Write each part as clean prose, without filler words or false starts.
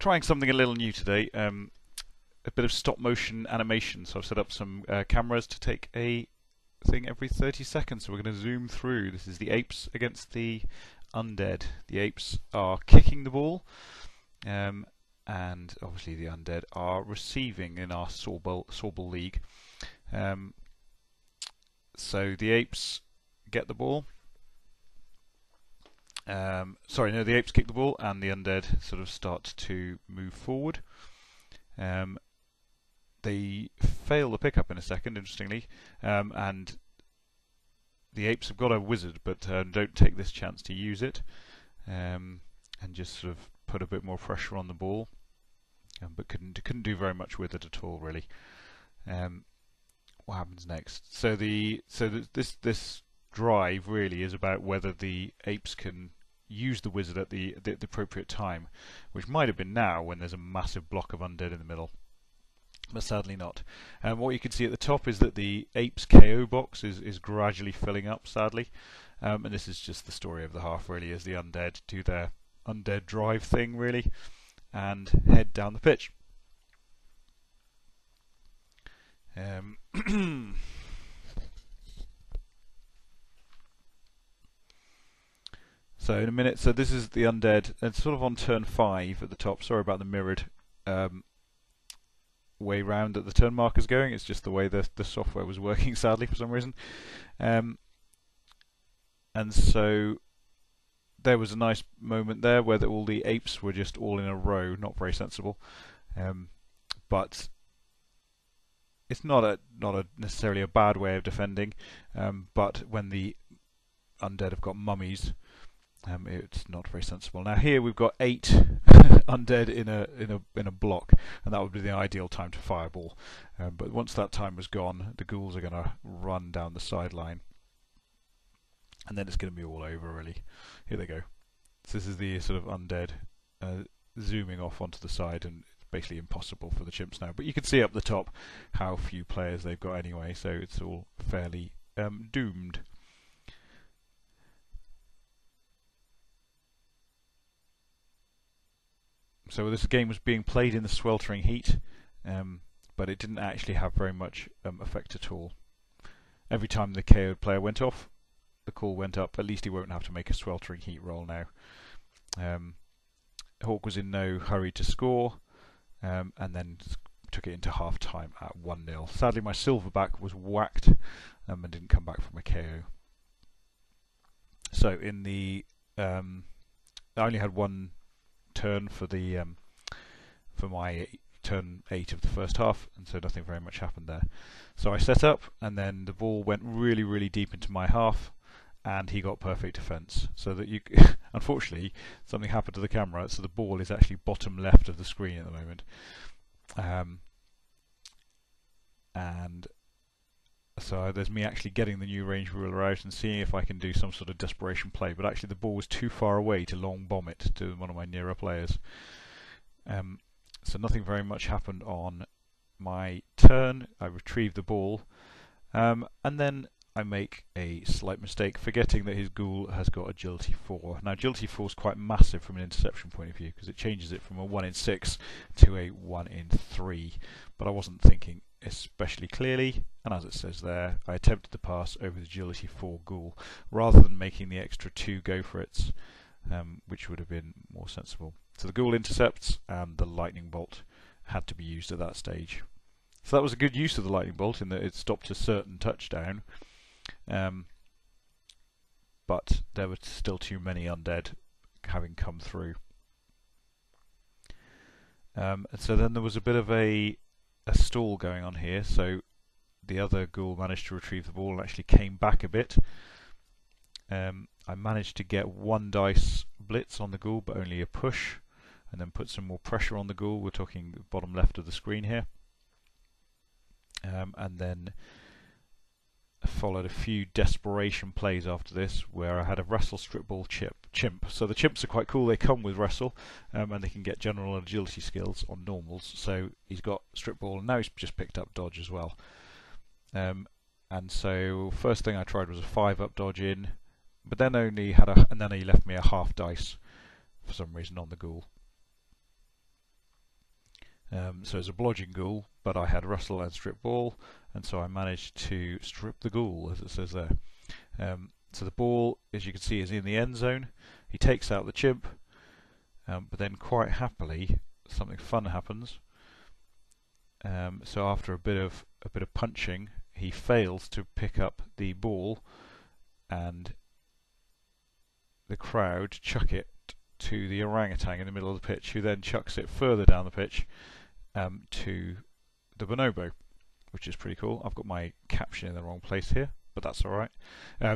trying something a little new today. A bit of stop motion animation. So I've set up some cameras to take a thing every 30 seconds. So we're going to zoom through. This is the apes against the undead. The apes are kicking the ball, and obviously the undead are receiving in our Fumbbl league. So the apes get the ball. The apes kick the ball, and the undead sort of start to move forward. They fail the pickup in a second, interestingly, and the apes have got a wizard, but don't take this chance to use it, and just sort of put a bit more pressure on the ball, but couldn't do very much with it at all, really. What happens next? So this drive really is about whether the apes can use the wizard at the appropriate time, which might have been now when there's a massive block of undead in the middle, but sadly not. And what you can see at the top is that the apes KO box is gradually filling up, sadly, and this is just the story of the half, really, as the undead do their undead drive thing, really, and head down the pitch. So in a minute, so this is the undead, and sort of on turn 5 at the top. Sorry about the mirrored way round that the turn marker's going. It's just the way the software was working, sadly, for some reason. And so there was a nice moment there where all the apes were just all in a row, not very sensible. But it's not necessarily a bad way of defending. But when the undead have got mummies, it's not very sensible. Now here we've got 8 undead in a block, and that would be the ideal time to fireball. But once that time was gone, the ghouls are going to run down the sideline, and then it's going to be all over, really. Here they go. So this is the sort of undead zooming off onto the side, and it's basically impossible for the chimps now. But you can see up the top how few players they've got anyway, so it's all fairly doomed. So this game was being played in the sweltering heat, but it didn't actually have very much effect at all. Every time the KO'd player went off, the call went up. At least he won't have to make a sweltering heat roll now. Hawk was in no hurry to score, and then took it into half time at 1-0. Sadly, my silverback was whacked and didn't come back from a KO. So in the I only had one turn for the for my turn 8 of the first half, and so nothing very much happened there. So I set up, and then the ball went really deep into my half, and he got perfect defence. So that you, unfortunately, something happened to the camera, so the ball is actually bottom left of the screen at the moment, and so there's me actually getting the new range ruler out and seeing if I can do some sort of desperation play, but actually the ball was too far away to long bomb it to one of my nearer players. So nothing very much happened on my turn. I retrieve the ball, and then I make a slight mistake, forgetting that his ghoul has got agility 4. Now agility 4 is quite massive from an interception point of view, because it changes it from a 1 in 6 to a 1 in 3, but I wasn't thinking especially clearly, and as it says there, I attempted the pass over the agility 4 ghoul rather than making the extra 2 go for it, which would have been more sensible. So the ghoul intercepts, and the lightning bolt had to be used at that stage. So that was a good use of the lightning bolt in that it stopped a certain touchdown, but there were still too many undead having come through. And so then there was a bit of a stall going on here, so the other ghoul managed to retrieve the ball and actually came back a bit. I managed to get 1 dice blitz on the ghoul, but only a push, and then put some more pressure on the ghoul. We're talking bottom left of the screen here, and then followed a few desperation plays after this, where I had a wrestle strip ball chimp. So the chimps are quite cool. They come with wrestle, and they can get general agility skills on normals. So he's got strip ball, and now he's just picked up dodge as well. And so first thing I tried was a 5-up dodge in, but then only had and then he left me a half dice for some reason on the ghoul. So it's a blodging ghoul, but I had Rustle and Strip Ball, and so I managed to strip the ghoul, as it says there. So the ball, as you can see, is in the end zone. He takes out the chimp, but then quite happily something fun happens. So after a bit of punching, he fails to pick up the ball, and the crowd chuck it to the orangutan in the middle of the pitch, who then chucks it further down the pitch to the bonobo, which is pretty cool. I've got my caption in the wrong place here, but that's alright.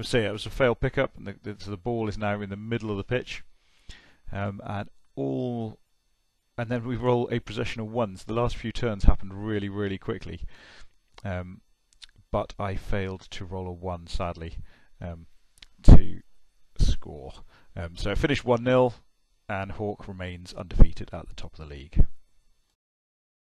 So yeah, it was a failed pickup, and so the ball is now in the middle of the pitch, and then we roll a possession of ones. The last few turns happened really, really quickly, but I failed to roll a 1, sadly, to score. So it finished 1-0, and Hawk remains undefeated at the top of the league.